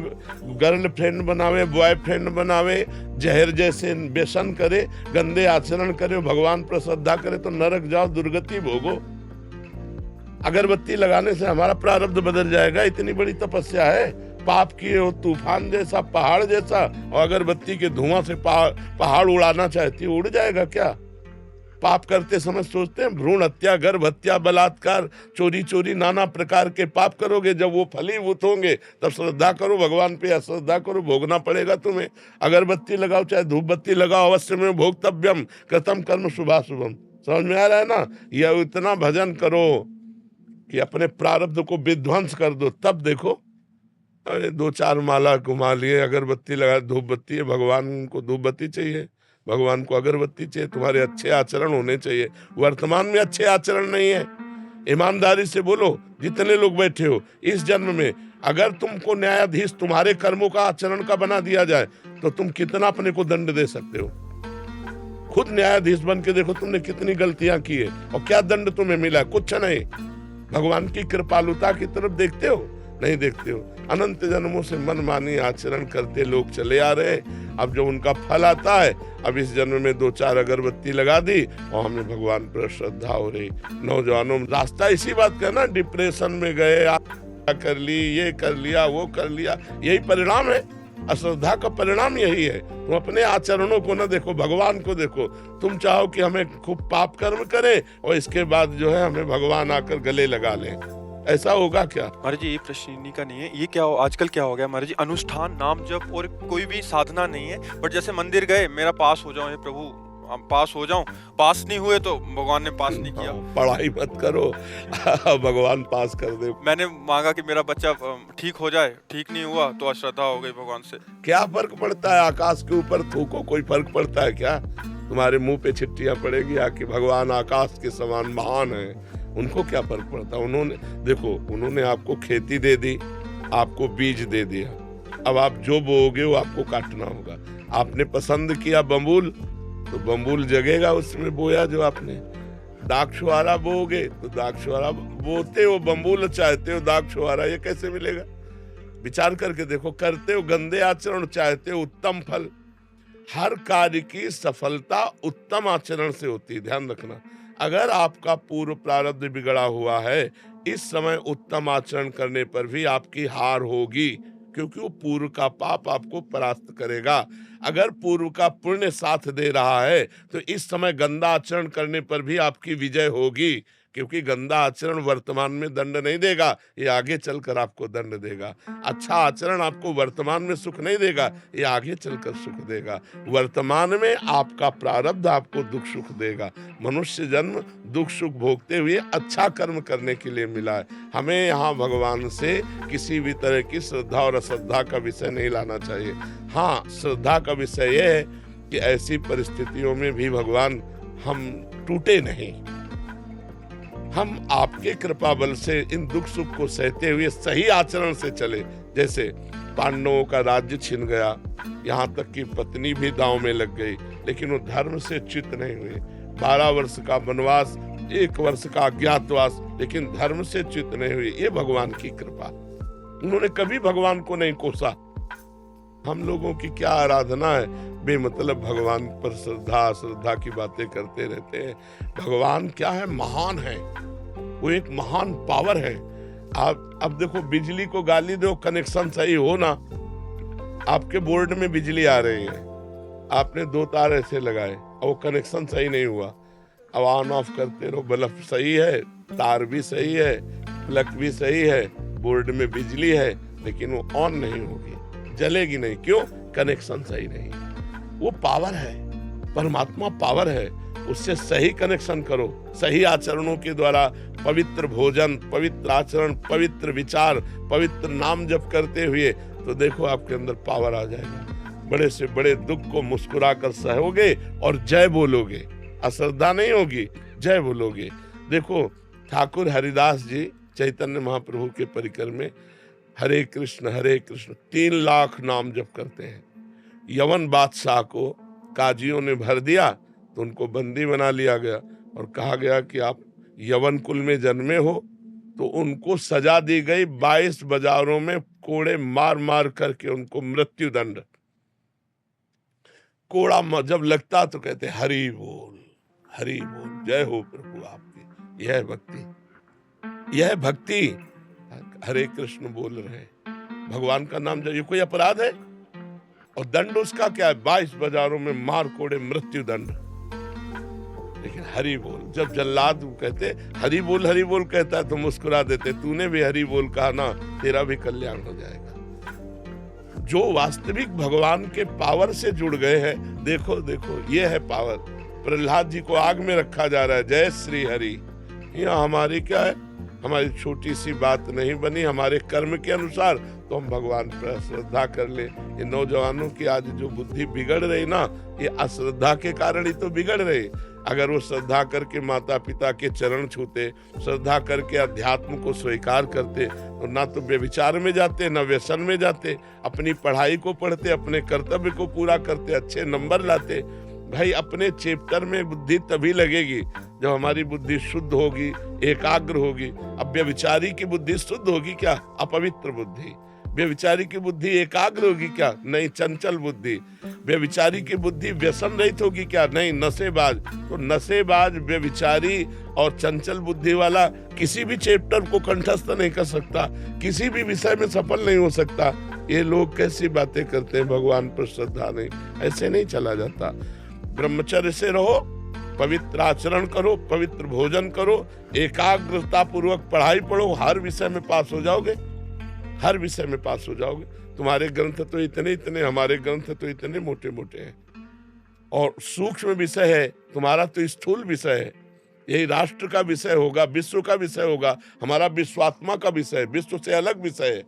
गर्लफ्रेंड बनावे, बॉयफ्रेंड बनावे, जहर जैसे व्यसन करे, गंदे आचरण करे, भगवान पर श्रद्धा करे, तो नरक जाओ, दुर्गति भोगो। अगरबत्ती लगाने से हमारा प्रारब्ध बदल जाएगा? इतनी बड़ी तपस्या है। पाप किए हो तूफान जैसा, पहाड़ जैसा, और अगरबत्ती के धुआं से पहाड़ उड़ाना चाहती है, उड़ जाएगा क्या? पाप करते समय सोचते हैं भ्रूण हत्या, गर्भ हत्या, बलात्कार, चोरी चोरी, नाना प्रकार के पाप करोगे। जब वो फलीभूत होंगे तब श्रद्धा करो भगवान पे, अश्रद्धा करो, भोगना पड़ेगा तुम्हें। अगरबत्ती लगाओ चाहे धूप बत्ती लगाओ, अवश्य में भोक्तव्यम कृतम कर्म शुभाशुभम। समझ में आ रहा है ना? यह इतना भजन करो कि अपने प्रारब्ध को विध्वंस कर दो, तब देखो। अरे 2-4 माला घुमा लिए, अगरबत्ती लगा, धूप बत्ती है, भगवान को धूप बत्ती चाहिए, भगवान को अगरबत्ती चाहिए। तुम्हारे अच्छे आचरण होने चाहिए। वर्तमान में अच्छे आचरण नहीं है। ईमानदारी से बोलो, जितने लोग बैठे हो, इस जन्म में अगर तुमको न्यायाधीश तुम्हारे कर्मों का आचरण का बना दिया जाए, तो तुम कितना अपने को दंड दे सकते हो? खुद न्यायाधीश बन के देखो तुमने कितनी गलतियां की है और क्या दंड तुम्हें मिला? कुछ नहीं। भगवान की कृपालुता की तरफ देखते हो? नहीं देखते हो। अनंत जन्मों से मनमानी आचरण करते लोग चले आ रहे। अब जो उनका फल आता है, अब इस जन्म में 2-4 अगरबत्ती लगा दी और हमें भगवान पर श्रद्धा हो रही। नौजवानों रास्ता इसी बात का ना, डिप्रेशन में गए, कर ली, ये कर लिया, वो कर लिया, यही परिणाम है। अश्रद्धा का परिणाम यही है। तुम अपने आचरणों को न देखो, भगवान को देखो। तुम चाहो कि हमें खूब पाप कर्म करें और इसके बाद जो है हमें भगवान आकर गले लगा लें, ऐसा होगा क्या? महाराज जी, ये प्रश्न इन्हीं का नहीं है। ये क्या आजकल क्या हो गया महाराज जी, अनुष्ठान, नाम जप और कोई भी साधना नहीं है। बट जैसे मंदिर गए, मेरा पास हो जाओ हे प्रभु, पास हो जाऊं, पास नहीं हुए तो भगवान ने पास नहीं किया। पढ़ाई मत करो, भगवान पास कर दे। मैंने मांगा कि मेरा बच्चा ठीक हो जाए, ठीक नहीं हुआ तो अश्रद्धा हो गई भगवान से। क्या फर्क पड़ता है? आकाश के ऊपर थूको, कोई फर्क पड़ता है क्या? तुम्हारे मुंह पे छिट्टियां पड़ेगी आके, भगवान आकाश के समान महान है, उनको क्या फर्क पड़ता? उन्होंने देखो, उन्होंने आपको खेती दे दी, आपको बीज दे दिया, अब आप जो बोओगे वो आपको काटना होगा। आपने पसंद किया बम्बूल, तो बम्बूल जगेगा उसमें बोया जो आपने। दाक्षुआरा बोओगे तो दाक्षुआरा बोते हो, बम्बूल चाहते हो, दाक्षुआरा ये कैसे मिलेगा? विचार करके देखो। करते हो गंदे आचरण, चाहते हो उत्तम फल। हर कार्य की सफलता उत्तम आचरण से होती है, ध्यान रखना। अगर आपका पूर्व प्रारब्ध बिगड़ा हुआ है, इस समय उत्तम आचरण करने पर भी आपकी हार होगी, क्योंकि वो पूर्व का पाप आपको परास्त करेगा। अगर पूर्व का पुण्य साथ दे रहा है, तो इस समय गंदा आचरण करने पर भी आपकी विजय होगी, क्योंकि गंदा आचरण वर्तमान में दंड नहीं देगा, ये आगे चलकर आपको दंड देगा। अच्छा आचरण आपको वर्तमान में सुख नहीं देगा, ये आगे चलकर सुख देगा। वर्तमान में आपका प्रारब्ध आपको दुख सुख देगा। मनुष्य जन्म दुख सुख भोगते हुए अच्छा कर्म करने के लिए मिला है। हमें यहाँ भगवान से किसी भी तरह की श्रद्धा और अश्रद्धा का विषय नहीं लाना चाहिए। हाँ, श्रद्धा का विषय यह है कि ऐसी परिस्थितियों में भी भगवान हम टूटे नहीं, हम आपके कृपा बल से इन दुख सुख को सहते हुए सही आचरण से चले। जैसे पांडवों का राज्य छिन गया, यहाँ तक कि पत्नी भी दांव में लग गई, लेकिन वो धर्म से च्युत नहीं हुए। 12 वर्ष का वनवास, 1 वर्ष का अज्ञातवास, लेकिन धर्म से च्युत नहीं हुए। ये भगवान की कृपा। उन्होंने कभी भगवान को नहीं कोसा। हम लोगों की क्या आराधना है, बेमतलब भगवान पर श्रद्धा की बातें करते रहते हैं। भगवान क्या है, महान है, वो एक महान पावर है। आप अब देखो, बिजली को गाली दो, कनेक्शन सही हो ना, आपके बोर्ड में बिजली आ रही है, आपने 2 तार ऐसे लगाए और वो कनेक्शन सही नहीं हुआ, अब ऑन ऑफ करते रहो, बल्ब सही है, तार भी सही है, प्लग भी सही है, बोर्ड में बिजली है, लेकिन वो ऑन नहीं होगी, जलेगी नहीं। क्यों? कनेक्शन सही नहीं। वो पावर है, परमात्मा पावर है, उससे सही कनेक्शन करो, सही आचरणों के द्वारा, पवित्र भोजन, पवित्र आचरण, पवित्र विचार, पवित्र नाम जप करते हुए, तो देखो आपके अंदर पावर आ जाएगा। बड़े से बड़े दुख को मुस्कुरा कर सहोगे और जय बोलोगे, अश्रद्धा नहीं होगी, जय बोलोगे। देखो ठाकुर हरिदास जी चैतन्य महाप्रभु के परिकर में हरे कृष्ण 3 लाख नाम जप करते हैं। यवन बादशाह को काजियों ने भर दिया तो उनको बंदी बना लिया गया और कहा गया कि आप यवन कुल में जन्मे हो, तो उनको सजा दी गई 22 बाजारों में कोड़े मार मार करके उनको मृत्यु दंड। कोड़ा जब लगता तो कहते हरि बोल, जय हो प्रभु आपकी। यह भक्ति, यह भक्ति। हरे कृष्ण बोल रहे हैं, भगवान का नाम जब, ये कोई अपराध है? और दंड उसका क्या है? 22 बाजारों में मार कोड़े मृत्यु दंड। लेकिन हरि बोल, जब जल्लाद कहते हरि बोल कहता है तो मुस्कुरा देते, तूने भी हरि बोल कहा ना, तेरा भी कल्याण हो जाएगा। जो वास्तविक भगवान के पावर से जुड़ गए हैं, देखो ये है पावर। प्रहलाद जी को आग में रखा जा रहा है, जय श्री हरि। यहाँ हमारी क्या है, हमारी छोटी सी बात नहीं बनी, हमारे कर्म के अनुसार तो हम भगवान पर श्रद्धा कर ले। ये नौजवानों की आज जो बुद्धि बिगड़ रही ना, ये अश्रद्धा के कारण ही तो बिगड़ रही। अगर वो श्रद्धा करके माता पिता के चरण छूते, श्रद्धा करके अध्यात्म को स्वीकार करते, तो ना तो व्यभिचार में जाते, ना व्यसन में जाते, अपनी पढ़ाई को पढ़ते, अपने कर्तव्य को पूरा करते, अच्छे नंबर लाते। भाई अपने चैप्टर में बुद्धि तभी लगेगी जब हमारी बुद्धि शुद्ध होगी, एकाग्र होगी। अब व्यभिचारी की बुद्धि शुद्ध होगी क्या? अपवित्र बुद्धि। व्यभिचारी की बुद्धि एकाग्र होगी क्या? नहीं, चंचल बुद्धि। व्यभिचारी की बुद्धि व्यसन रहित होगी क्या? नहीं, नशेबाज। तो नशेबाज, व्यभिचारी और चंचल बुद्धि वाला किसी भी चैप्टर को कंठस्थ नहीं कर सकता, किसी भी विषय में सफल नहीं हो सकता। ये लोग कैसी बातें करते हैं, भगवान पर श्रद्धा नहीं, ऐसे नहीं चला जाता। ब्रह्मचर्य से रहो, पवित्र आचरण करो, पवित्र भोजन करो, एकाग्रता पूर्वक पढ़ाई पढ़ो, हर विषय में पास हो जाओगे, हर विषय में पास हो जाओगे। तुम्हारे ग्रंथ तो इतने, हमारे ग्रंथ तो इतने मोटे मोटे हैं, और सूक्ष्म विषय है, तुम्हारा तो स्थूल विषय है। यही राष्ट्र का विषय होगा, विश्व का विषय होगा, हमारा विश्वात्मा का विषय, विश्व से अलग विषय है।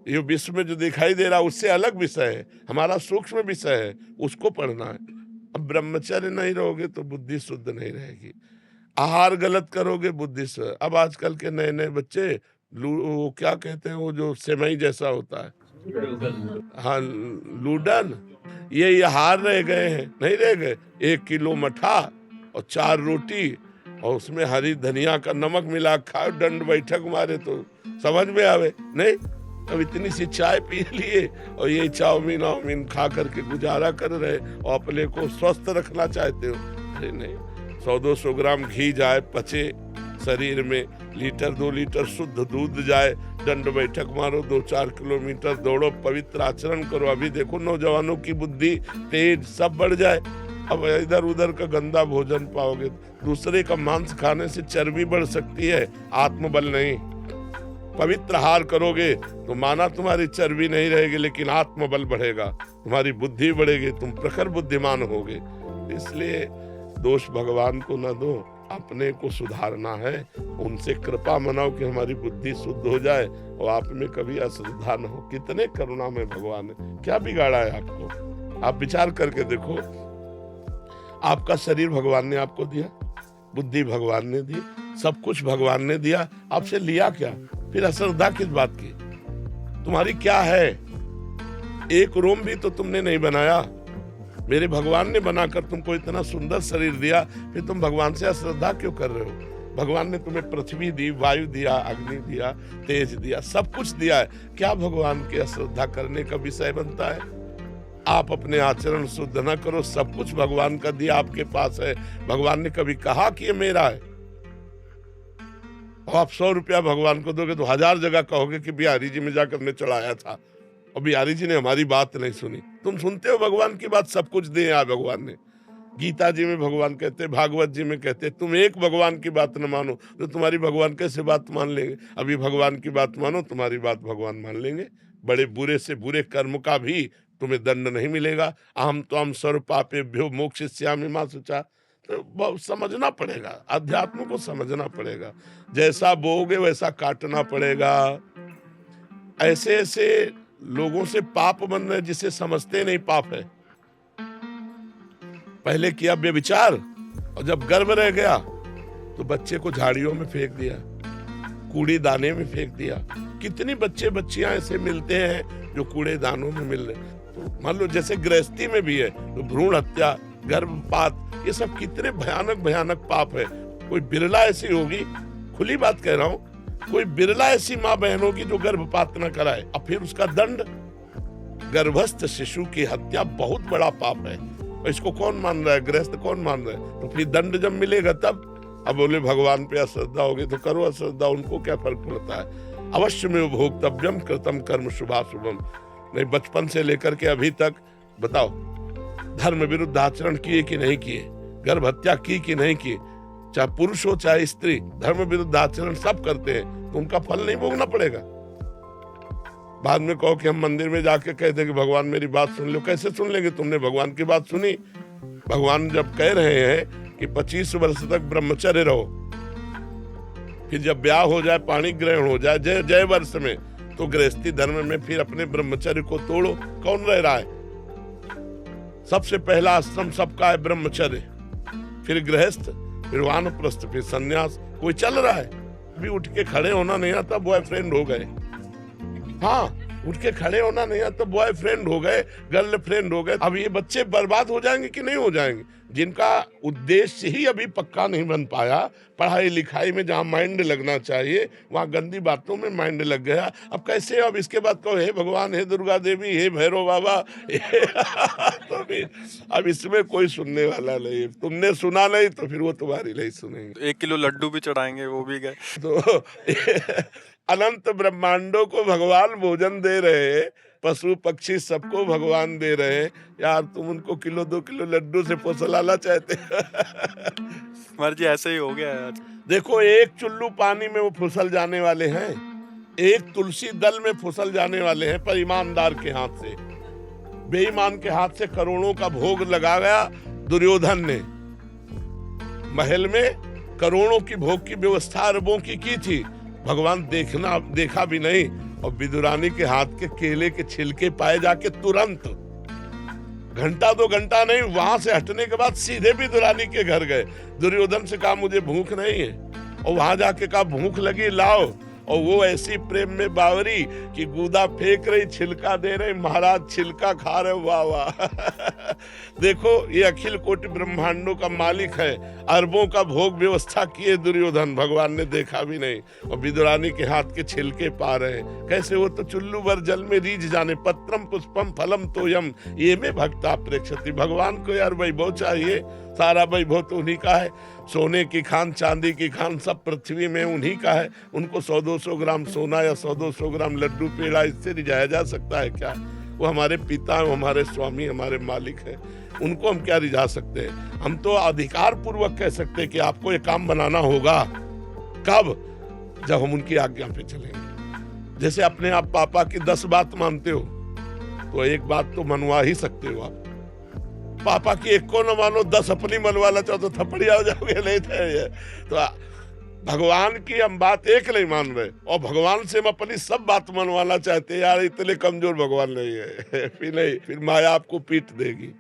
ये विश्व में जो दिखाई दे रहा उससे अलग विषय है, हमारा सूक्ष्म विषय है, उसको पढ़ना है। अब ब्रह्मचर्य नहीं रहोगे तो बुद्धि शुद्ध नहीं रहेगी, आहार गलत करोगे बुद्धि से। अब आजकल के नए नए बच्चे वो क्या कहते हैं, वो जो सेमई जैसा होता है, हाँ लूडन, ये आहार रह गए हैं, नहीं रह गए। 1 किलो मठा और 4 रोटी और उसमें हरी धनिया का नमक मिला खाओ, दंड बैठक मारे तो समझ में आवे नहीं। अब इतनी सी चाय पी लिए और ये चाउमीन खा करके गुजारा कर रहे और अपने को स्वस्थ रखना चाहते हो। अरे नहीं, 100-200 ग्राम घी जाए, पचे शरीर में, 1-2 लीटर शुद्ध दूध जाए, दंड बैठक मारो, 2-4 किलोमीटर दौड़ो, पवित्र आचरण करो। अभी देखो नौजवानों की बुद्धि तेज सब बढ़ जाए। अब इधर उधर का गंदा भोजन पाओगे, दूसरे का मांस खाने से चर्बी बढ़ सकती है, आत्मबल नहीं। पवित्र आहार करोगे तो माना तुम्हारी चर्बी नहीं रहेगी, लेकिन आत्मबल बढ़ेगा, तुम्हारी बुद्धि बढ़ेगी, तुम प्रखर बुद्धिमान होगे। इसलिए दोष भगवान को न दो, अपने को सुधारना है, उनसे कृपा मनाओ कि हमारी बुद्धि शुद्ध हो जाए और आप में कभी अश्रद्धा न हो। कितने करुणा में भगवान है, क्या बिगाड़ा है आपको? आप विचार करके देखो, आपका शरीर भगवान ने आपको दिया, बुद्धि भगवान ने दी, सब कुछ भगवान ने दिया, आपसे लिया क्या? फिर अश्रद्धा किस बात की? तुम्हारी क्या है? एक रोम भी तो तुमने नहीं बनाया, मेरे भगवान ने बनाकर तुमको इतना सुंदर शरीर दिया, फिर तुम भगवान से अश्रद्धा क्यों कर रहे हो? भगवान ने तुम्हें पृथ्वी दी, वायु दिया, अग्नि दिया, तेज दिया, सब कुछ दिया है। क्या भगवान की अश्रद्धा करने का विषय बनता है? आप अपने आचरण शुद्ध न करो, सब कुछ भगवान का दिया आपके पास है। भगवान ने कभी कहा कि ये मेरा है? और आप 100 रुपया भगवान को दोगे तो 1000 जगह कहोगे कि बिहारी जी में जाकर हमने चढ़ाया था और बिहारी जी ने हमारी बात नहीं सुनी। तुम सुनते हो भगवान की बात? सब कुछ दिया भगवान ने। गीता जी में भगवान कहते, भागवत जी में कहते, तुम एक भगवान की बात न मानो तो तुम्हारी भगवान कैसे बात मान लेंगे? अभी भगवान की बात मानो, तुम्हारी बात भगवान मान लेंगे। बड़े बुरे से बुरे कर्म का भी तुम्हें दंड नहीं मिलेगा। अहम त्वं सर्व पापेभ्यो मोक्षयिष्यामि मा शुचा। तो बहुत समझना पड़ेगा, अध्यात्म को समझना पड़ेगा। जैसा बोओगे वैसा काटना पड़ेगा। ऐसे ऐसे लोगों से पाप बन रहे जिसे समझते नहीं पाप है। पहले किया व्यभिचार और जब गर्भ रह गया तो बच्चे को झाड़ियों में फेंक दिया, कूड़े दाने में फेंक दिया। कितनी बच्चे बच्चियां ऐसे मिलते हैं जो कूड़े दानों में मिल रहे। तो मान लो जैसे गृहस्थी में भी है तो भ्रूण हत्या, गर्भपात, ये सब कितने भयानक भयानक पाप है। कोई बिरला ऐसी होगी, खुली बात कह रहा हूँ, कोई बिरला ऐसी माँ बहन होगी जो गर्भपात न कराए। अब फिर उसका दंड, गर्भस्थ शिशु की हत्या बहुत बड़ा पाप है। और इसको कौन मान रहा है? गृहस्थ कौन मान रहा है? तो फिर दंड जब मिलेगा तब। अब बोले भगवान पे अश्रद्धा होगी तो करो अश्रद्धा, उनको क्या फर्क पड़ता है? अवश्य में भोक्तव्यम कृतम कर्म शुभाशुभम। नहीं, बचपन से लेकर के अभी तक बताओ, धर्म विरुद्ध आचरण किए कि नहीं किए, गर्भ हत्या की कि नहीं की, चाहे पुरुष हो चाहे स्त्री, धर्म विरुद्ध आचरण सब करते हैं, तो उनका फल नहीं भोगना पड़ेगा? बाद में कहो कि हम मंदिर में जाके कह दें कि भगवान मेरी बात सुन लो। कैसे सुन लेंगे? तुमने भगवान की बात सुनी? भगवान जब कह रहे हैं कि 25 वर्ष तक ब्रह्मचर्य रहो, फिर जब ब्याह हो जाए, पाणी ग्रहण हो जाए, जय वर्ष में, तो गृहस्थी धर्म में फिर अपने ब्रह्मचर्य को तोड़ो। कौन रह रहा है? सबसे पहला आश्रम सबका है ब्रह्मचर्य, फिर गृहस्थ, फिर वानप्रस्थ, फिर सन्यास। कोई चल रहा है? अभी उठ के खड़े होना नहीं आता, बॉयफ्रेंड हो गए। हाँ, उठ के खड़े होना नहीं आता, बॉयफ्रेंड हो गए, गर्लफ्रेंड हो गए। अब ये बच्चे बर्बाद हो जाएंगे कि नहीं हो जाएंगे? जिनका उद्देश्य ही अभी पक्का नहीं बन पाया, पढ़ाई लिखाई में जहाँ माइंड लगना चाहिए वहाँ गंदी बातों में माइंड लग गया। अब कैसे? अब इसके बाद कहो हे भगवान, हे दुर्गा देवी, हे भैरव बाबा। तो फिर अब इसमें कोई सुनने वाला नहीं। तुमने सुना नहीं तो फिर वो तुम्हारी नहीं सुनेंगे। 1 किलो लड्डू भी चढ़ाएंगे, वो भी गए। तो अनंत ब्रह्मांडों को भगवान भोजन दे रहे हैं, पशु पक्षी सबको भगवान दे रहे हैं। यार तुम उनको किलो 2 किलो लड्डू से फुसलाना चाहते? मर्जी ऐसे ही हो गया है आज। देखो, एक चुल्लू पानी में वो फुसल जाने वाले हैं, एक तुलसी दल में फुसल जाने वाले हैं, पर ईमानदार के हाथ से। बेईमान के हाथ से करोड़ों का भोग लगा गया दुर्योधन ने। महल में करोड़ों की भोग की व्यवस्था अरबों की थी, भगवान देखा भी नहीं। और विदुरानी के हाथ के केले के छिलके पाए जाके तुरंत, घंटा 2 घंटा नहीं, वहां से हटने के बाद सीधे विदुरानी के घर गए। दुर्योधन से कहा मुझे भूख नहीं है, और वहां जाके कहा भूख लगी, लाओ। और वो ऐसी प्रेम में बावरी कि गूदा फेंक रही, छिलका दे रही, महाराज छिलका खा रहे, वाह वाह। देखो, ये अखिल कोटि ब्रह्मांडों का मालिक है, अरबों का भोग व्यवस्था किए दुर्योधन, भगवान ने देखा भी नहीं। और विदुरानी के हाथ के छिलके पा रहे हैं। कैसे? वो तो चुल्लू भर जल में रीझ जाने, पत्रम पुष्पम फलम तोयम ये में भक्ता प्रेक्षति। भगवान को यार वैभव चाहिए, सारा वैभव तो उन्हीं का है। सोने की खान, चांदी की खान, सब पृथ्वी में उन्हीं का है। उनको 100-200 ग्राम सोना या 100-200 ग्राम लड्डू पेड़ा इससे रिझाया जा सकता है क्या? वो हमारे पिता, हमारे स्वामी, हमारे मालिक हैं, उनको हम क्या रिझा सकते हैं? हम तो अधिकार पूर्वक कह सकते हैं कि आपको ये काम बनाना होगा। कब? जब हम उनकी आज्ञा पे चलेंगे। जैसे अपने आप पापा की 10 बात मानते हो तो एक बात तो मनवा ही सकते हो आप। पापा की एक को न मानो, 10 अपनी मनवाना चाहो तो थपड़िया हो जाओगे। नहीं तो भगवान की हम बात एक नहीं मान रहे, और भगवान से हम अपनी सब बात मनवाना चाहते हैं। यार इतने कमजोर भगवान नहीं है। फिर माया आपको पीट देगी।